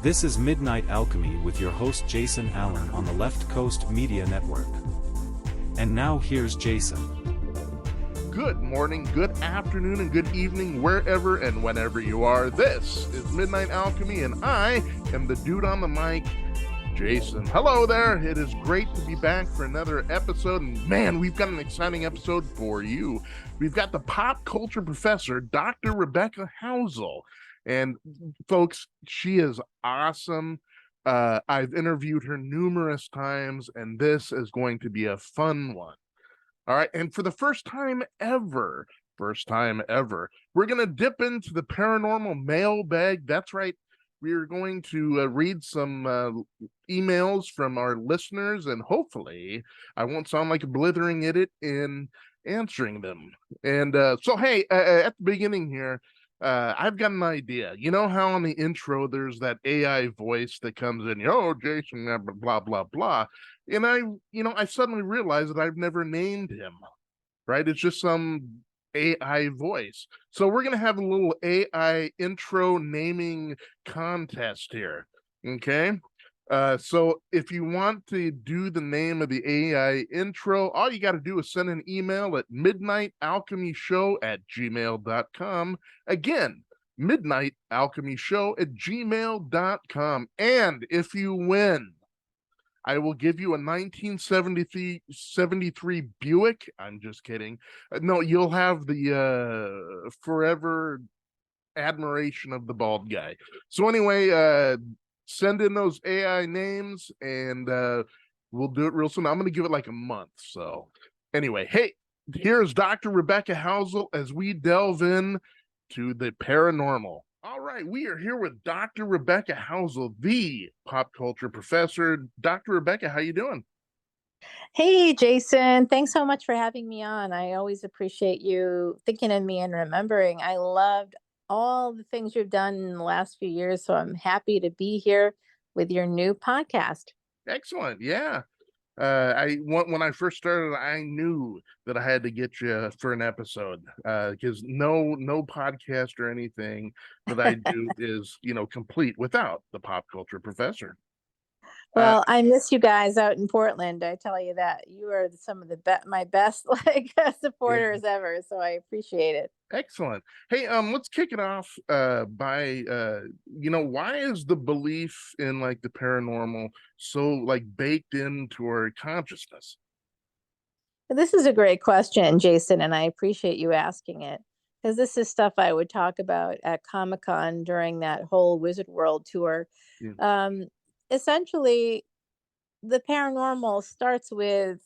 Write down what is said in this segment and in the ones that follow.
This is Midnight Alchemy with your host Jason Allen on the Left Coast Media Network. And now here's Jason. Good morning, good afternoon, and good evening, wherever and whenever you are. This is Midnight Alchemy, and I am the dude on the mic, Jason. Hello there. It is great to be back for another episode, and man, we've got an exciting episode for you. We've got the pop culture professor, Dr. Rebecca Housel. And folks, she is awesome. I've interviewed her numerous times, and this is going to be a fun one. All right, and for the first time ever, we're going to dip into the paranormal mailbag. That's right. We're going to read some emails from our listeners, and hopefully I won't sound like a blithering idiot in answering them. And so, hey, at the beginning here, I've got an idea. You know how on the intro there's that AI voice that comes in, oh, Jason, blah, blah, blah. And I suddenly realized that I've never named him, right? It's just some AI voice. So we're going to have a little AI intro naming contest here, okay? So if you want to do the name of the AI intro, all you got to do is send an email at midnightalchemyshow@gmail.com. Again, midnightalchemyshow@gmail.com. And if you win, I will give you a 1973 Buick. I'm just kidding. No, you'll have the forever admiration of the bald guy. So anyway, send in those AI names, and we'll do it real soon. I'm going to give it like a month. So anyway, hey, here's Dr. Rebecca Housel as we delve in to the paranormal. All right, we are here with Dr. Rebecca Housel, the pop culture professor. Dr. Rebecca, how you doing? Hey, Jason. Thanks so much for having me on. I always appreciate you thinking of me and remembering. I loved all the things you've done in the last few years, so I'm happy to be here with your new podcast. Excellent. Yeah. When I first started, I knew that I had to get you for an episode because no podcast or anything that I do is complete without the pop culture professor. Well, I miss you guys out in Portland. I tell you that you are some of my best supporters ever. So I appreciate it. Excellent. Hey, let's kick it off by why is the belief in like the paranormal so like baked into our consciousness? This is a great question, Jason, and I appreciate you asking it because this is stuff I would talk about at Comic-Con during that whole Wizard World tour. Yeah. Essentially, the paranormal starts with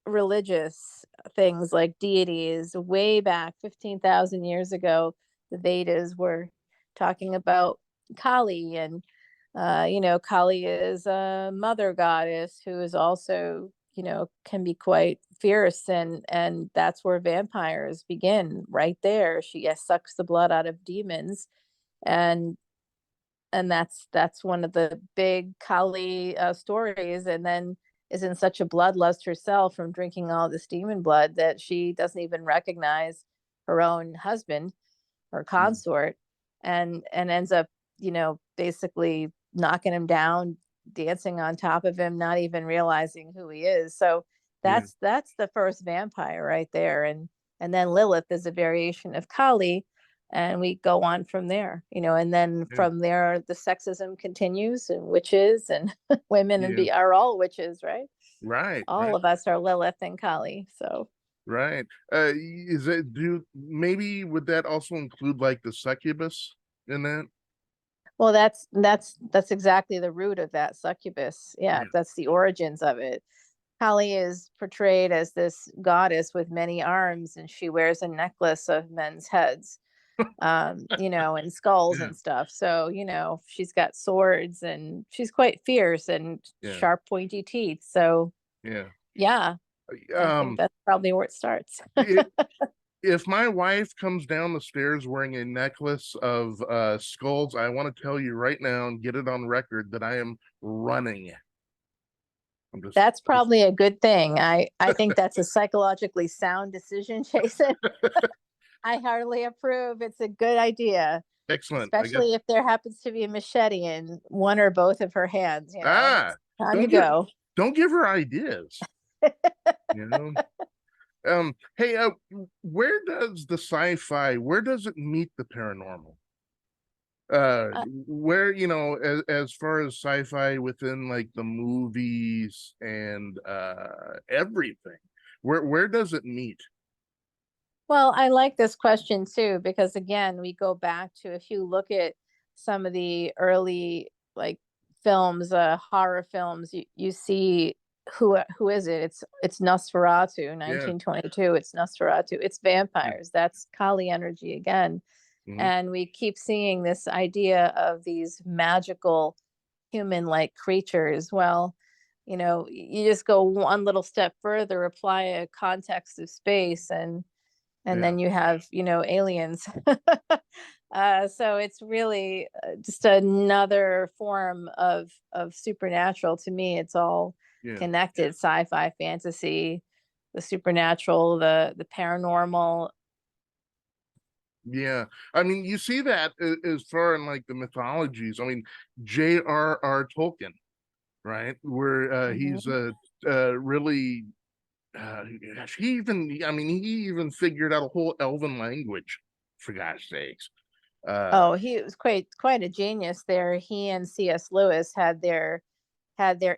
religious things like deities. Way back 15,000 years ago, the Vedas were talking about Kali, and Kali is a mother goddess who is also can be quite fierce, and that's where vampires begin, right there. She sucks the blood out of demons, and that's one of the big Kali stories, and then is in such a bloodlust herself from drinking all this demon blood that she doesn't even recognize her own husband or consort, and ends up basically knocking him down, dancing on top of him, not even realizing who he is. So that's the first vampire right there, and then Lilith is a variation of Kali, and we go on from there, and then from there the sexism continues, and witches and women are all witches, right? All of us are Lilith and Kali. So right. Maybe would that also include like the succubus in that? Well, that's exactly the root of that, succubus. Yeah, that's the origins of it. Kali is portrayed as this goddess with many arms, and she wears a necklace of men's heads, and skulls and stuff. So, she's got swords, and she's quite fierce and sharp, pointy teeth. So, I think that's probably where it starts. If my wife comes down the stairs wearing a necklace of skulls, I want to tell you right now and get it on record that I am running. That's probably a good thing. I think that's a psychologically sound decision, Jason. I heartily approve. It's a good idea. Excellent. I guess. especially if there happens to be a machete in one or both of her hands. Ah, It's time to don't give go. don't give her ideas. You know. Hey, where does it meet the paranormal? Uh, Where, as far as sci-fi within like the movies and everything, where does it meet? Well, I like this question too, because again, we go back to, if you look at some of the early like films, horror films, you see who is it? It's Nosferatu, Yeah. 1922. It's Nosferatu. It's Yeah. vampires. That's Kali energy again. Hmm. And we keep seeing this idea of these magical human-like creatures. Well, you just go one little step further, apply a context of space, and Yeah. then you have aliens. So it's really just another form of supernatural. To me, it's all Yeah. connected: sci-fi, fantasy, the supernatural, the paranormal. Yeah. I mean, you see that as far in like the mythologies. I mean, J.R.R. Tolkien, right? Where he's Mhm. really gosh, he even figured out a whole elven language, for gosh sakes. Oh, he was quite a genius there. He and C.S. Lewis had their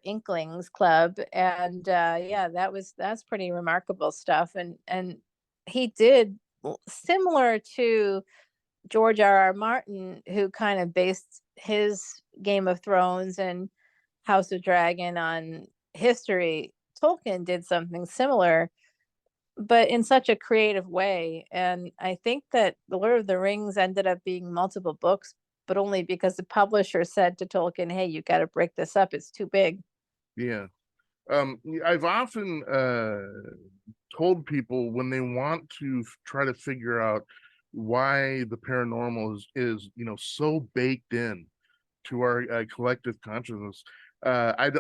Inklings Club, and yeah, that's pretty remarkable stuff. And he did similar to George R. R. Martin, who kind of based his Game of Thrones and House of Dragon on history. Tolkien did something similar, but in such a creative way. And I think that The Lord of the Rings ended up being multiple books, but only because the publisher said to Tolkien, "Hey, you got to break this up. It's too big." Yeah. I've often told people when they want to try to figure out why the paranormal is so baked in to our collective consciousness. I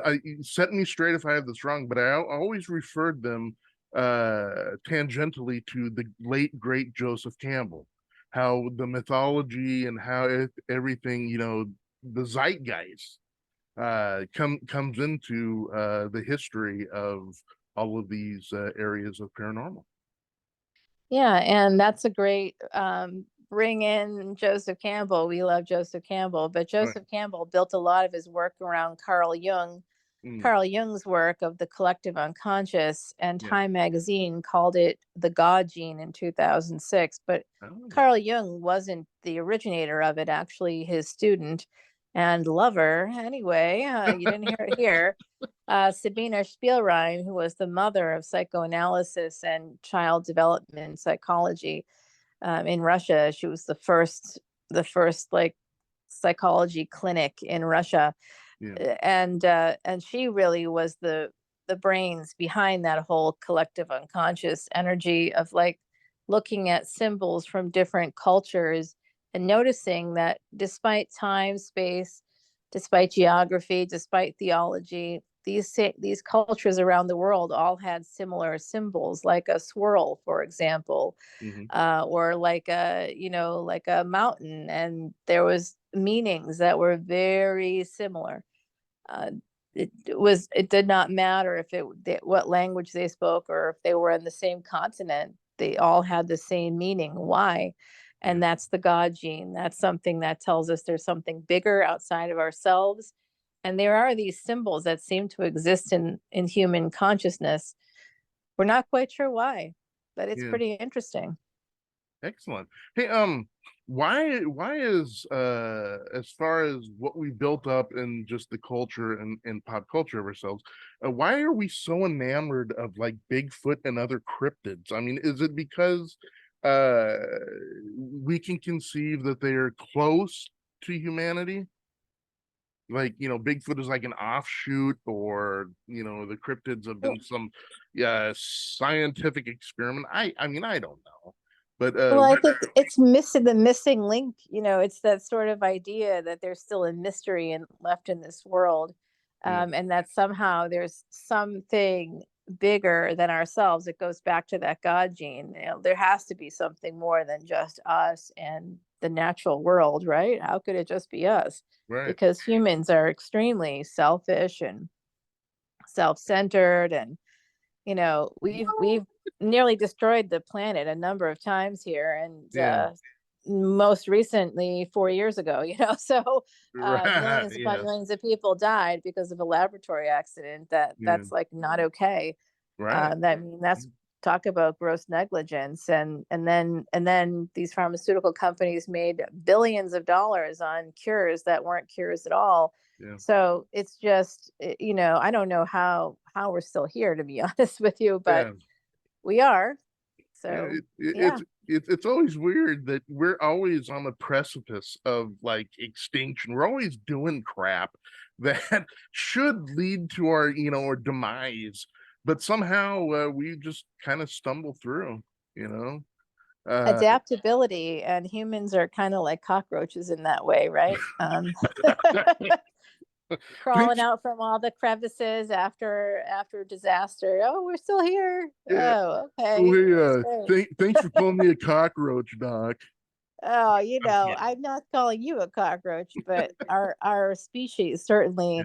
set me straight if I have this wrong, but I always referred them tangentially to the late great Joseph Campbell, how the mythology and how everything, the zeitgeist comes into the history of all of these areas of paranormal. Yeah, and that's a great bring in Joseph Campbell. We love Joseph Campbell, but Right. Joseph Campbell built a lot of his work around Carl Jung. Mm, Carl Jung's work of the collective unconscious, and yeah. Time magazine called it the God gene in 2006. But Oh, Carl Jung wasn't the originator of it, actually, his student and lover. Anyway, you didn't hear it here. Sabina Spielrein, who was the mother of psychoanalysis and child development psychology in Russia. She was the first like psychology clinic in Russia, yeah. and she really was the brains behind that whole collective unconscious energy of like looking at symbols from different cultures and noticing that despite time, space, despite geography, despite theology, these cultures around the world all had similar symbols, like a swirl, for example, Hmm. or like a mountain, and there was meanings that were very similar. uh, it did not matter if what language they spoke, or if they were in the same continent. They all had the same meaning. Why? Yeah. And that's the God gene. That's something that tells us there's something bigger outside of ourselves. And there are these symbols that seem to exist in human consciousness. We're not quite sure why, but it's Yeah. pretty interesting. Excellent. Hey, why is as far as what we built up in just the culture and pop culture of ourselves, why are we so enamored of like Bigfoot and other cryptids? I mean, is it because uh we can conceive that they are close to humanity? Like, Bigfoot is like an offshoot, or the cryptids have been some scientific experiment. I mean, I don't know. But Well, I think it's missing the missing link. It's that sort of idea that there's still a mystery left in this world, yeah, and that somehow there's something bigger than ourselves. It goes back to that God gene. There has to be something more than just us and the natural world, right? How could it just be us? Right. Because humans are extremely selfish and self-centered, and we've nearly destroyed the planet a number of times here, and Yeah. most recently 4 years ago. So Right. millions upon Yes. millions of people died because of a laboratory accident. Yeah. That's like not okay. Right. I mean, that's talk about gross negligence. And then these pharmaceutical companies made billions of dollars on cures that weren't cures at all. Yeah. So it's just, I don't know how we're still here, to be honest with you, but Yeah. we are. Yeah. So yeah. It's always weird that we're always on the precipice of like extinction. We're always doing crap that should lead to our demise, but somehow we just kind of stumble through, you know. Uh, Adaptability, and humans are kind of like cockroaches in that way, right? Crawling thanks. out from all the crevices after disaster. Oh, we're still here. Yeah. Oh, Oh, okay, that's hey, great. thanks for calling me a cockroach, Doc. Oh, I'm kidding. I'm not calling you a cockroach, but our species certainly. Yeah.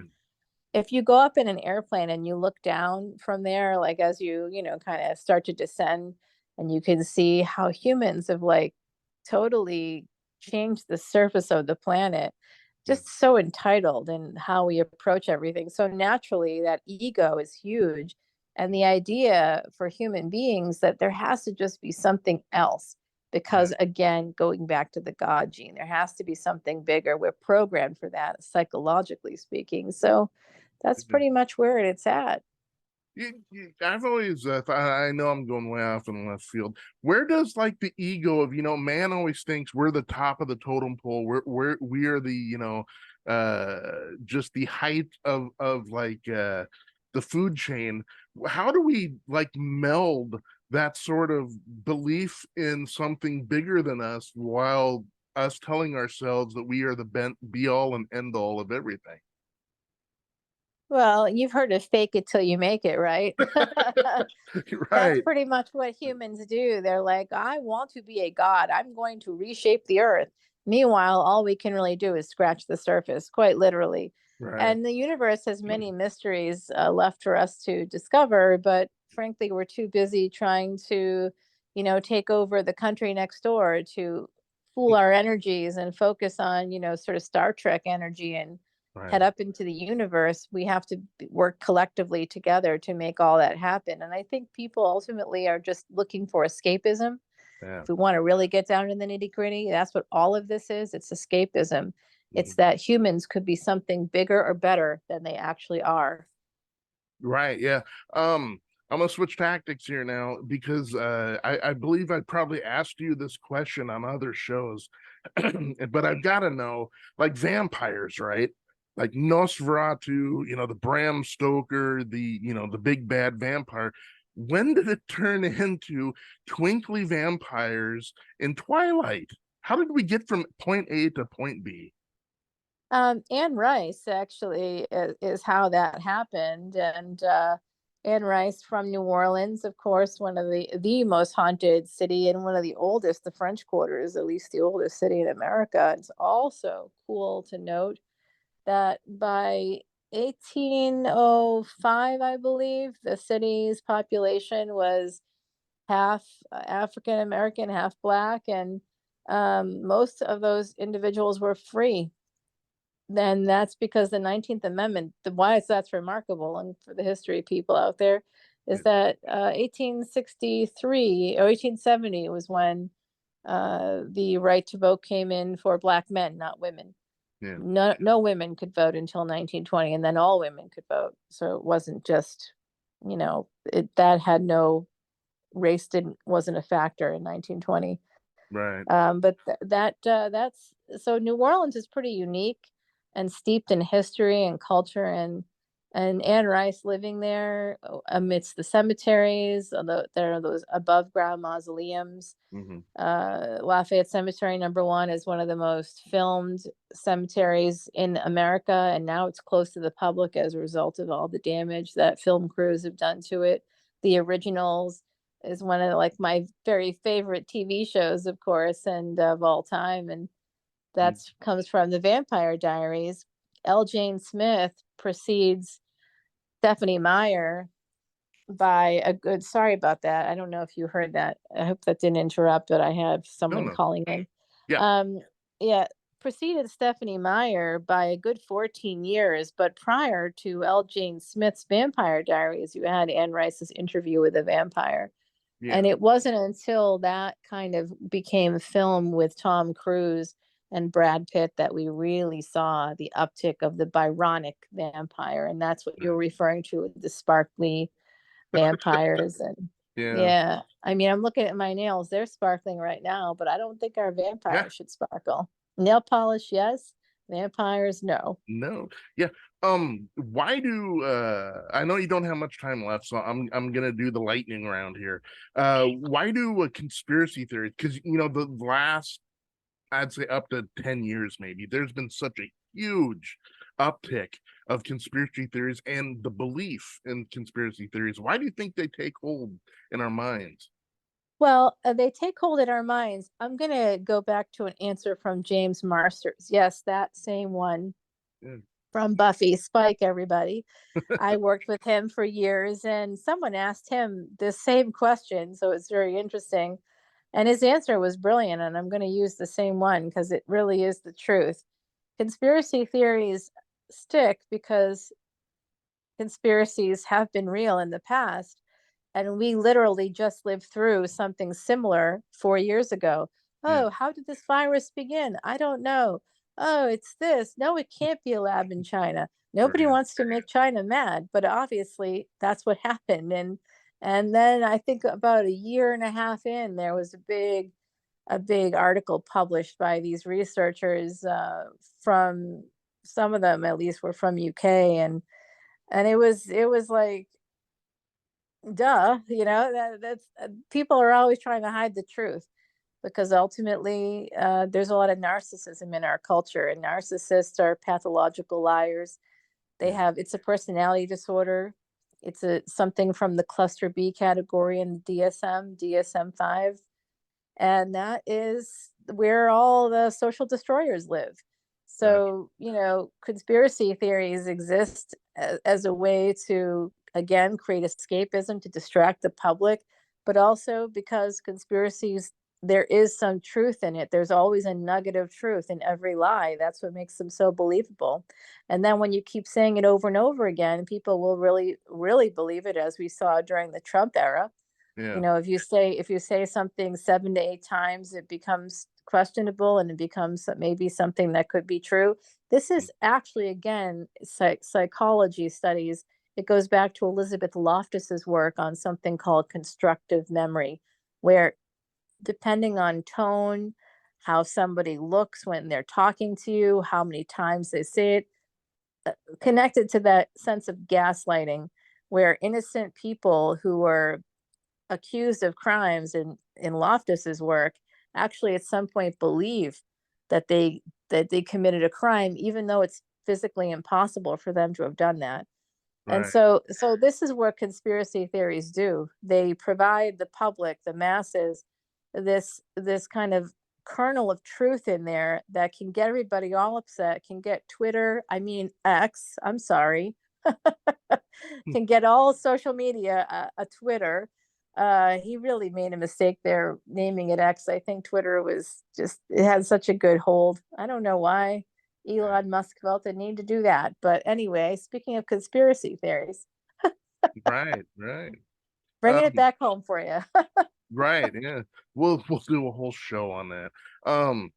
If you go up in an airplane and you look down from there, like as you kind of start to descend, and you can see how humans have like totally changed the surface of the planet, Yeah. just so entitled in how we approach everything. So naturally, that ego is huge. And the idea for human beings that there has to just be something else, Yeah. because again, going back to the God gene, there has to be something bigger. We're programmed for that, psychologically speaking. So that's Yeah. pretty much where it's at. I've always I know I'm going way off in left field. Where does like the ego of man always thinks we're the top of the totem pole. We are the just the height of like the food chain. How do we like meld that sort of belief in something bigger than us while us telling ourselves that we are the be all and end all of everything? Well, you've heard of fake it till you make it, right? That's Right. pretty much what humans do. They're like, I want to be a god. I'm going to reshape the earth. Meanwhile, all we can really do is scratch the surface, quite literally. Right. And the universe has many mysteries left for us to discover, but frankly, we're too busy trying to, take over the country next door to fool our energies and focus on, sort of Star Trek energy and head Right. up into the universe. We have to work collectively together to make all that happen. And I think people ultimately are just looking for escapism. Yeah. If we want to really get down to the nitty gritty, that's what all of this is. It's escapism. It's Mhm. that humans could be something bigger or better than they actually are. Right. Yeah. I'm gonna switch tactics here now because I believe I probably asked you this question on other shows, but I've got to know, like vampires, right? Like Nosferatu, the Bram Stoker, the big bad vampire. When did it turn into twinkly vampires in Twilight? How did we get from point A to point B? Anne Rice actually is how that happened, and Anne Rice from New Orleans, of course, one of the most haunted city and one of the oldest, the French Quarter is at least the oldest city in America. It's also cool to note that by 1805, I believe, the city's population was half African American, half Black, and most of those individuals were free. Then that's because the 19th Amendment, why that's remarkable, and for the history people out there, Yeah. is that 1863 or 1870 was when the right to vote came in for Black men, not women. Yeah. No women could vote until 1920, and then all women could vote. So it wasn't just, that had no race, didn't wasn't a factor in 1920. Right. But that's so New Orleans is pretty unique and steeped in history and culture, and Anne Rice living there amidst the cemeteries, although there are those above ground mausoleums. Hmm. Lafayette Cemetery #1 is one of the most filmed cemeteries in America, and now it's closed to the public as a result of all the damage that film crews have done to it. The originals is one of like my very favorite TV shows, of course, and of all time. And Mm. that's comes from the Vampire Diaries. L. Jane Smith precedes Stephanie Meyer by a good, sorry about that. I don't know if you heard that. I hope that didn't interrupt, but I have No, someone no. calling in. Yeah. Um, yeah, preceded Stephanie Meyer by a good 14 years, but prior to L. Jane Smith's Vampire Diaries, you had Anne Rice's Interview with a Vampire. Yeah. And it wasn't until that kind of became a film with Tom Cruise and Brad Pitt that we really saw the uptick of the Byronic vampire. And that's what you're referring to with the sparkly vampires. And Yeah. yeah, I mean, I'm looking at my nails, they're sparkling right now, but I don't think our Yeah. vampires should sparkle. Nail polish, yes. Vampires, no. No. Yeah. Why do I know you don't have much time left, so I'm gonna do the lightning round here. Why do conspiracy theories? Because the last, I'd say, up to 10 years maybe, there's been such a huge uptick of conspiracy theories and the belief in conspiracy theories. Why do you think they take hold in our minds? Well, they take hold in our minds. I'm going to go back to an answer from James Marsters. Yes, that same one Yeah. from Buffy, Spike, everybody. I worked with him for years, and someone asked him the same question. So it's very interesting. And his answer was brilliant. And I'm going to use the same one because it really is the truth. Conspiracy theories stick because conspiracies have been real in the past. And we literally just lived through something similar 4 years ago. Yeah. Oh, how did this virus begin? I don't know. Oh, it's this. No, it can't be a lab in China. Nobody Right. wants to make China mad, but obviously that's what happened. And then I think about a year and a half in, there was a big article published by these researchers from, some of them at least were from UK, and it was like, duh, that's people are always trying to hide the truth because ultimately there's a lot of narcissism in our culture, and narcissists are pathological liars. They Yeah. have, it's a personality disorder. It's a something from the cluster B category in the DSM-5, and that is where all the social destroyers live. Gotcha. So, conspiracy theories exist as a way to, again, create escapism to distract the public, but also because conspiracies, there is some truth in it. There's always a nugget of truth in every lie. That's what makes them so believable. And then when you keep saying it over and over again, people will really, really believe it, as we saw during the Trump era. Yeah. If you say something 7 to 8 times, it becomes questionable, and it becomes maybe something that could be true. This Mm. is actually, again, psychology studies. It goes back to Elizabeth Loftus's work on something called constructive memory, where depending on tone, how somebody looks when they're talking to you, how many times they say it, connected to that sense of gaslighting, where innocent people who were accused of crimes in Loftus's work actually at some point believe that they committed a crime, even though it's physically impossible for them to have done that. And Right. so this is what conspiracy theories do. They provide the public, the masses, this kind of kernel of truth in there that can get everybody all upset, can get Twitter, I mean X, I'm sorry, Hmm. can get all social media a Twitter. He really made a mistake there naming it X. I think Twitter was just, it had such a good hold. I don't know why Elon Musk felt the need to do that. But anyway, speaking of conspiracy theories, Right. Right. bringing it Um, back home for you. right. Yeah. We'll do a whole show on that. Um,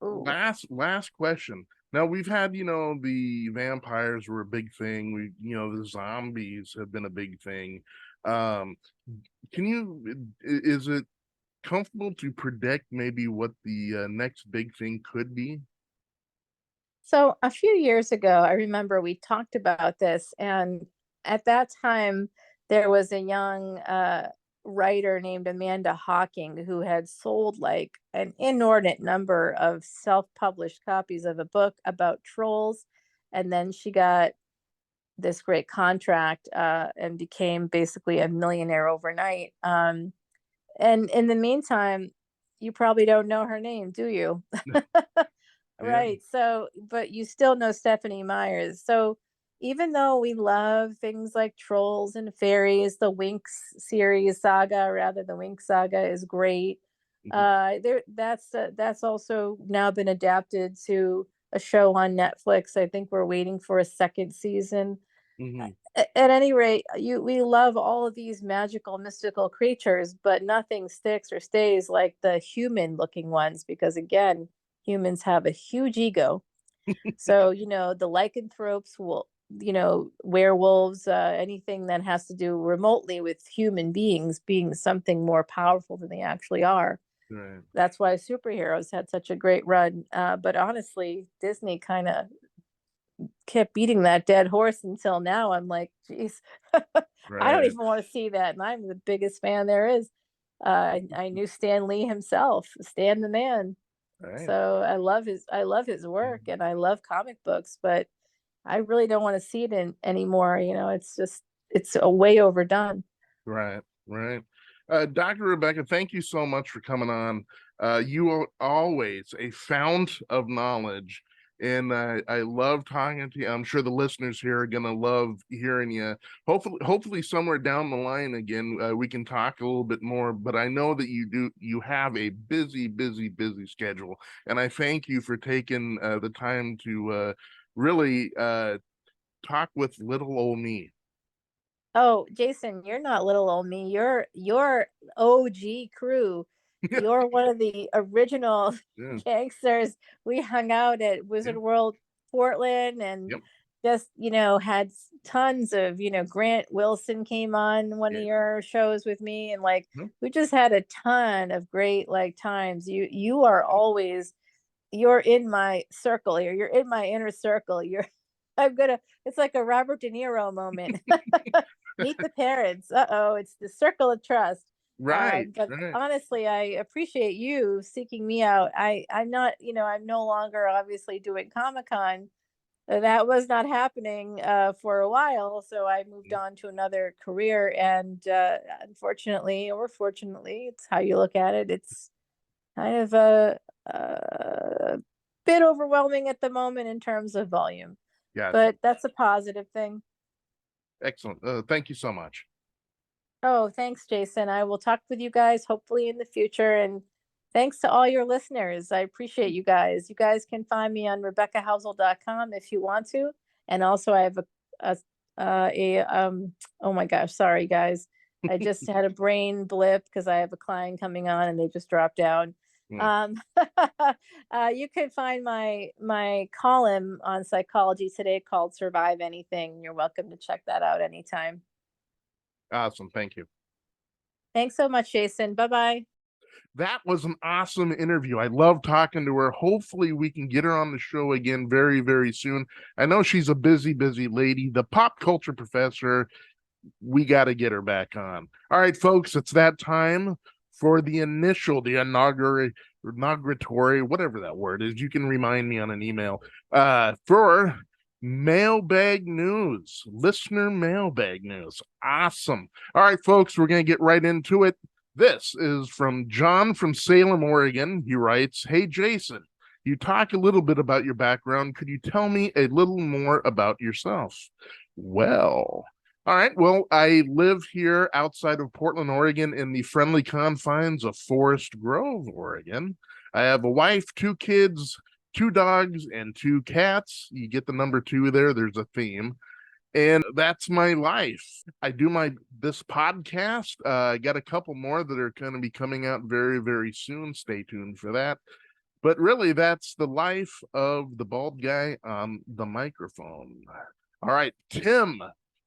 Ooh. last question. Now we've had, the vampires were a big thing. The zombies have been a big thing. Um, is it comfortable to predict maybe what the next big thing could be? So a few years ago, I remember we talked about this, and at that time, there was a young writer named Amanda Hawking who had sold like an inordinate number of self-published copies of a book about trolls, and then she got this great contract, and became basically a millionaire overnight. And in the meantime, you probably don't know her name, do you? Yeah. Right. So, but you still know Stephanie Myers. So, even though we love things like Trolls and Fairies, the Winx series saga, rather the Winx saga is great. Mhm. That's also now been adapted to a show on Netflix. I think we're waiting for a second season. Mhm. At any rate, you we love all of these magical, mystical creatures, but nothing sticks or stays like the human-looking ones because, again, humans have a huge ego. So, the lycanthropes will, werewolves, anything that has to do remotely with human beings being something more powerful than they actually are. Right. That's why superheroes had such a great run. But honestly, Disney kind of kept beating that dead horse until now. I'm like, geez, I don't Right. even want to see that. And I'm the biggest fan there is. I knew Stan Lee himself, Stan the man. Right. So I love his work Mhm. and I love comic books, but I really don't want to see it anymore. It's a way overdone. Right. Right. Dr. Rebecca, thank you so much for coming on. You are always a fount of knowledge, and I love talking to you. I'm sure the listeners here are gonna love hearing you. Hopefully, somewhere down the line again, we can talk a little bit more. But I know that you have a busy, busy, busy schedule, and I thank you for taking the time to really talk with little old me. Oh, Jason, you're not little old me. You're OG crew. You're one of the original Yeah. gangsters. We hung out at Yeah. Wizard World Portland and Yep. just, had tons of, Grant Wilson came on one of Yeah. your shows with me and like Yep. we just had a ton of great like times. You are always you're in my circle here. You're in my inner circle. I'm gonna it's like a Robert De Niro moment. Meet the parents. Uh-oh, it's the circle of trust. Right. But Right. honestly, I appreciate you seeking me out. I'm not, I'm no longer obviously doing Comic Con. That was not happening for a while, so I moved on to another career. And unfortunately, or fortunately, it's how you look at it. It's kind of a bit overwhelming at the moment in terms of volume, Gotcha. but that's a positive thing. Excellent. Thank you so much. Oh, thanks, Jason. I will talk with you guys hopefully in the future. And thanks to all your listeners. I appreciate you guys. You guys can find me on RebeccaHousel.com if you want to. And also, I have oh my gosh, sorry, guys. I just had a brain blip because I have a client coming on and they just dropped down. Mm. Um, you can find my column on Psychology Today called Survive Anything. You're welcome to check that out anytime. Awesome. Thank you. Thanks so much, Jason. Bye bye. That was an awesome interview. I love talking to her. Hopefully, we can get her on the show again very, very soon. I know she's a busy, busy lady. The pop culture professor, we got to get her back on. All right, folks, it's that time for the inauguratory, whatever that word is. You can remind me on an email for mailbag news, listener mailbag news. Awesome. All right, folks, we're going to get right into it. This is from John from Salem, Oregon. He writes, "Hey, Jason, you talk a little bit about your background. Could you tell me a little more about yourself?" Well, all right. Well, I live here outside of Portland, Oregon, in the friendly confines of Forest Grove, Oregon. I have a wife, two kids, two dogs, and two cats. You get the number two there. There's a theme. And that's my life. I do this podcast. I got a couple more that are going to be coming out very, very soon. Stay tuned for that. But really, that's the life of the bald guy on the microphone. All right, Tim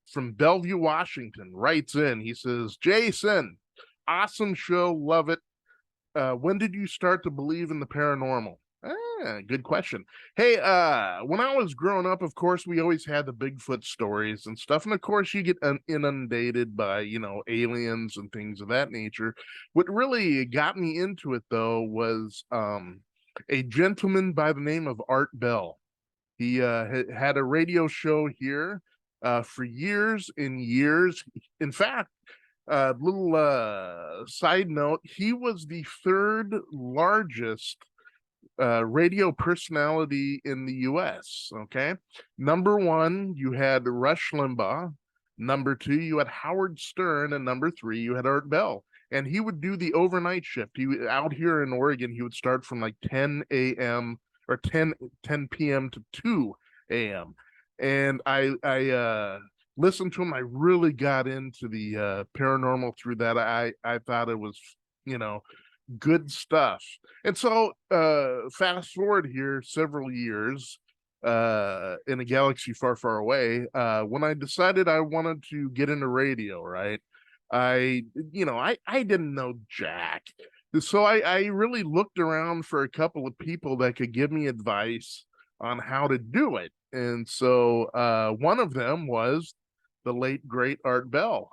from Bellevue, Washington writes in. He says, "Jason, awesome show, love it. When did you start to believe in the paranormal?" Good question. Hey, when I was growing up, of course, we always had the Bigfoot stories and stuff. And of course, you get inundated by, aliens and things of that nature. What really got me into it, though, was a gentleman by the name of Art Bell. He had a radio show here for years and years. In fact, little side note, he was the third largest radio personality in the US. Okay. Number one, you had Rush Limbaugh. Number two, you had Howard Stern. And number three, you had Art Bell. And he would do the overnight shift. Out here in Oregon, he would start from like 10 a.m. or 10 p.m. to 2 a.m. And I listened to him. I really got into the paranormal through that. I thought it was, you know, good stuff. And so fast forward here several years in a galaxy far, far away, when I decided I wanted to get into radio, right? I didn't know jack. So I really looked around for a couple of people that could give me advice on how to do it. And so one of them was the late great Art Bell.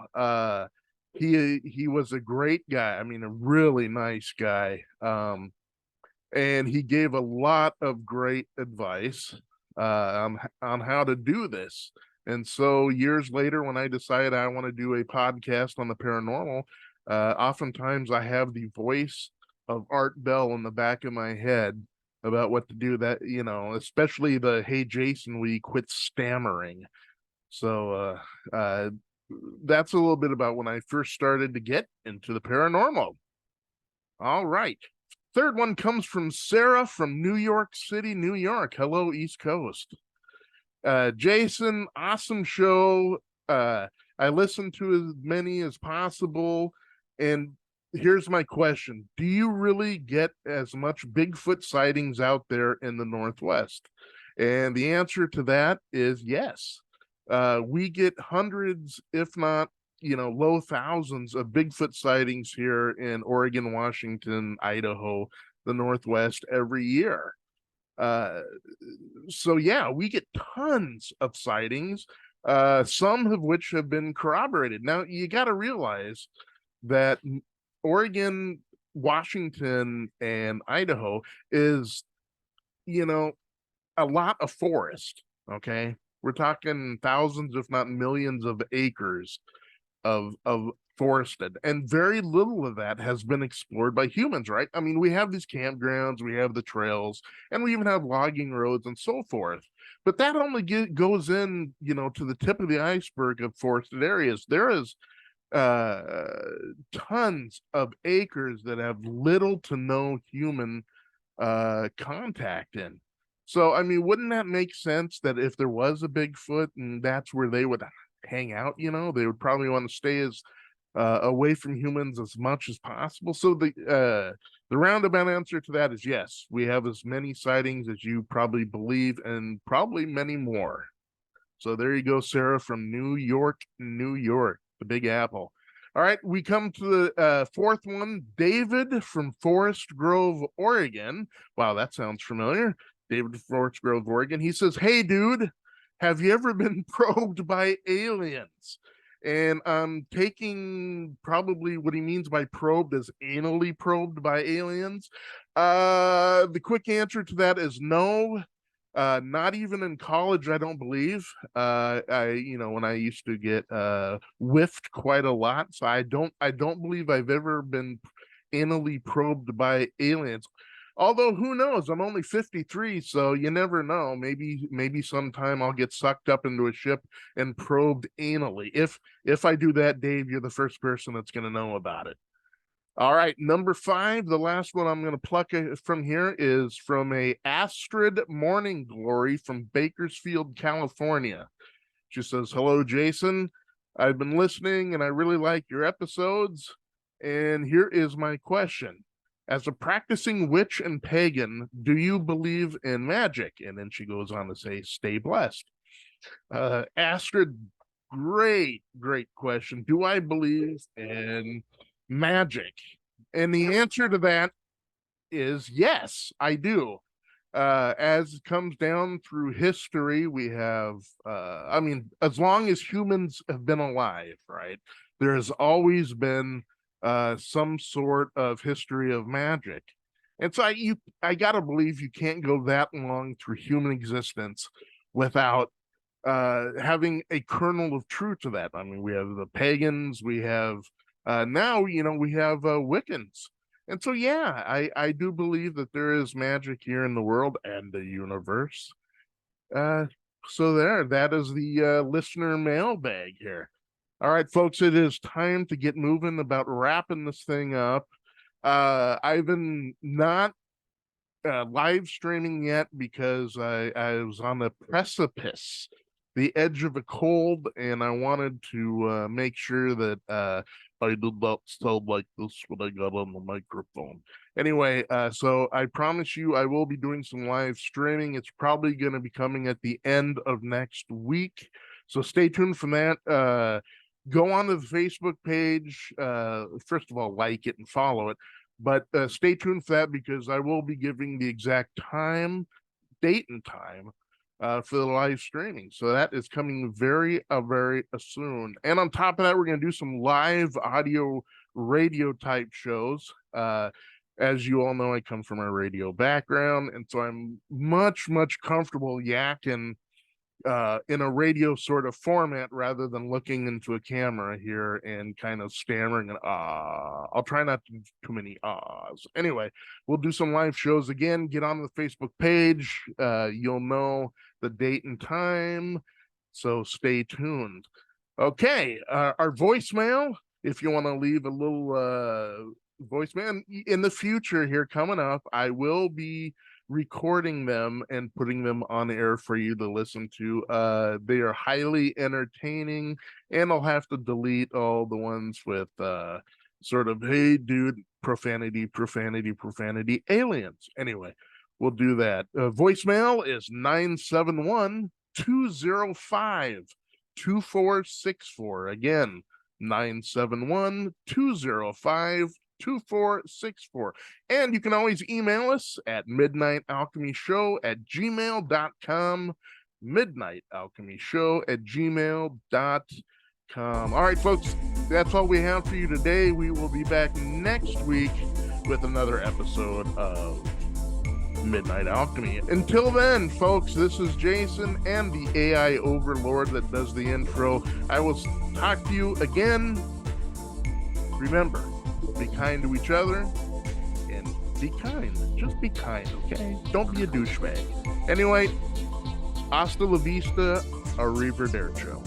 He was a great guy. I mean, a really nice guy. And he gave a lot of great advice on how to do this. And so years later, when I decided I want to do a podcast on the paranormal, oftentimes I have the voice of Art Bell in the back of my head about what to do. That, especially the "Hey Jason, will you quit stammering?" So that's a little bit about when I first started to get into the paranormal. All right. Third one comes from Sarah from New York City, New York. Hello, East Coast. Jason, awesome show. I listen to as many as possible. And here's my question. Do you really get as much Bigfoot sightings out there in the Northwest? And the answer to that is yes. We get hundreds, if not, low thousands of Bigfoot sightings here in Oregon, Washington, Idaho, the Northwest every year. So yeah, we get tons of sightings, some of which have been corroborated. Now you got to realize that Oregon, Washington, and Idaho is, a lot of forest. Okay. We're talking thousands, if not millions of acres of forested, and very little of that has been explored by humans, right? I mean, we have these campgrounds, we have the trails, and we even have logging roads and so forth. But that only goes in, to the tip of the iceberg of forested areas. There is tons of acres that have little to no human contact in. So, I mean, wouldn't that make sense that if there was a Bigfoot and that's where they would hang out, they would probably want to stay as away from humans as much as possible? So the roundabout answer to that is yes. We have as many sightings as you probably believe, and probably many more. So there you go, Sarah from New York, New York, the Big Apple. All right, we come to the fourth one, David from Forest Grove, Oregon. Wow, that sounds familiar. David from Forest Grove, Oregon. He says, "Hey, dude, have you ever been probed by aliens?" And I'm taking probably what he means by probed as anally probed by aliens. The quick answer to that is no. Not even in college, I don't believe. When I used to get whiffed quite a lot, so I don't believe I've ever been anally probed by aliens. Although who knows? I'm only 53, so you never know. Maybe sometime I'll get sucked up into a ship and probed anally. If I do that, Dave, you're the first person that's going to know about it. All right, number 5, the last one I'm going to pluck from here is from a Astrid Morning Glory from Bakersfield, California. She says, "Hello, Jason. I've been listening and I really like your episodes. And here is my question. As a practicing witch and pagan, do you believe in magic?" And then she goes on to say, "Stay blessed." Astrid, great question. Do I believe in magic? And the answer to that is yes, I do. As it comes down through history, we have, as long as humans have been alive, right, there has always been some sort of history of magic. And so I gotta believe you can't go that long through human existence without having a kernel of truth to that. I mean, we have the pagans, we have now, you know, we have Wiccans. And so, yeah, I do believe that there is magic here in the world and the universe. So that is the listener mailbag here. All right, folks, it is time to get moving about wrapping this thing up. I've been not live streaming yet because I was on the precipice, the edge of a cold, and I wanted to make sure that I did not sound like this when I got on the microphone. Anyway, so I promise you I will be doing some live streaming. It's probably going to be coming at the end of next week. So stay tuned for that. Go on to the Facebook page. First of all, like it and follow it. But stay tuned for that because I will be giving the exact time, date, and time for the live streaming. So that is coming very soon. And on top of that, we're going to do some live audio radio type shows. As you all know, I come from a radio background, and so I'm much comfortable yakking in a radio sort of format rather than looking into a camera here and kind of stammering and I'll try not to do too many ahs. Anyway, we'll do some live shows again. Get on the Facebook page. You'll know the date and time, so stay tuned. Okay, our voicemail, if you want to leave a little voicemail in the future here coming up, I will be recording them and putting them on air for you to listen to. They are highly entertaining, and I'll have to delete all the ones with sort of, hey dude, profanity, aliens. Anyway, we'll do that. Voicemail is 971-205-2464. Again, 971-205-2464. And you can always email us at midnightalchemyshow@gmail.com. midnightalchemyshow@gmail.com. All right, folks, that's all we have for you today. We will be back next week with another episode of Midnight Alchemy. Until then, folks, this is Jason and the AI overlord that does the intro. I will talk to you again. Remember, be kind to each other and be kind. Just be kind, okay? Don't be a douchebag. Anyway, hasta la vista, arrivederci.